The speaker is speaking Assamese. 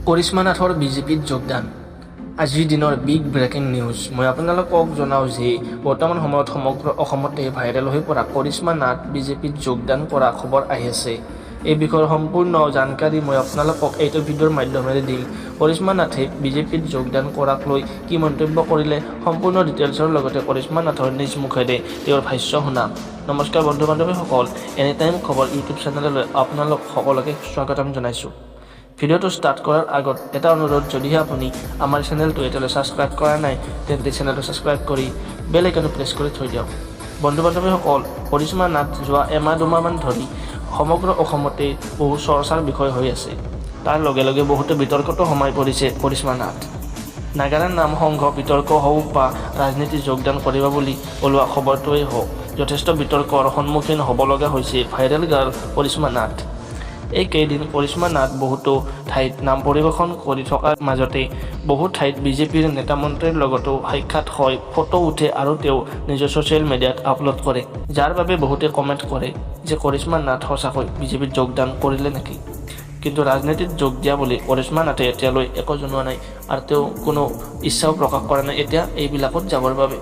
কৰিশ্মা নাথৰ বিজেপিত যোগদান আজিৰ দিনৰ বিগ ব্ৰেকিং নিউজ। মই আপোনালোকক জনাওঁ যে বৰ্তমান সময়ত সমগ্ৰ অসমতে ভাইৰেল হৈ পৰা কৰিশ্মা নাথ বিজেপিত যোগদান কৰা খবৰ আহি আছে। এই বিষয়ৰ সম্পূৰ্ণ জানকাৰী মই আপোনালোকক এইটো ভিডিঅ'ৰ মাধ্যমেৰে দিম। কৰিশ্মা নাথে বিজেপিত যোগদান কৰাক লৈ কি মন্তব্য কৰিলে সম্পূৰ্ণ ডিটেইলছৰ লগতে কৰিশ্মা নাথৰ নিজ মুখেৰে তেওঁৰ ভাষ্য শুনাম। নমস্কাৰ বন্ধু বান্ধৱীসকল, এনি টাইম খবৰ ইউটিউব চেনেললৈ আপোনালোক সকলোকে স্বাগতম জনাইছোঁ। ভিডিঅ'টো ষ্টাৰ্ট কৰাৰ আগত এটা অনুৰোধ, যদিহে আপুনি আমাৰ চেনেলটো এতিয়ালৈ ছাবস্ক্ৰাইব কৰা নাই তেন্তে চেনেলটো ছাবস্ক্ৰাইব কৰি বেল আইকনটো প্ৰেছ কৰি থৈ দিয়ক। বন্ধু বান্ধৱীসকল, কৰিশ্মা নাথ যোৱা এমাহ দুমাহমান ধৰি সমগ্ৰ অসমতে বহু চৰ্চাৰ বিষয় হৈ আছে। তাৰ লগে লগে বহুতো বিতৰ্কতো সোমাই পৰিছে কৰিশ্মা নাথ। নাগাৰা নাম সংঘ বিতৰ্ক হওক বা ৰাজনীতি যোগদান কৰিব বুলি ওলোৱা খবৰটোৱেই হওক, যথেষ্ট বিতৰ্কৰ সন্মুখীন হ'ব লগা হৈছে ভাইৰেল গাৰ্ল কৰিশ্মা নাথ। এই কেইদিন কৰিশ্মা নাথ বহুতো ঠাইত নাম পৰিৱেশন কৰি থকাৰ মাজতে বহু ঠাইত বিজেপিৰ নেতা মন্ত্ৰীৰ লগতো সাক্ষাৎ হয়, ফটো উঠে আৰু তেওঁ নিজৰ ছ'চিয়েল মিডিয়াত আপলোড কৰে, যাৰ বাবে বহুতে কমেণ্ট কৰে যে কৰিশ্মা নাথ সঁচাকৈ বিজেপিত যোগদান কৰিলে নেকি। কিন্তু ৰাজনীতিত যোগ দিয়া বুলি কৰিশ্মা নাথে এতিয়ালৈ একো জনোৱা নাই আৰু তেওঁ কোনো ইচ্ছাও প্ৰকাশ কৰা নাই এতিয়া এইবিলাকত যাবৰ বাবে।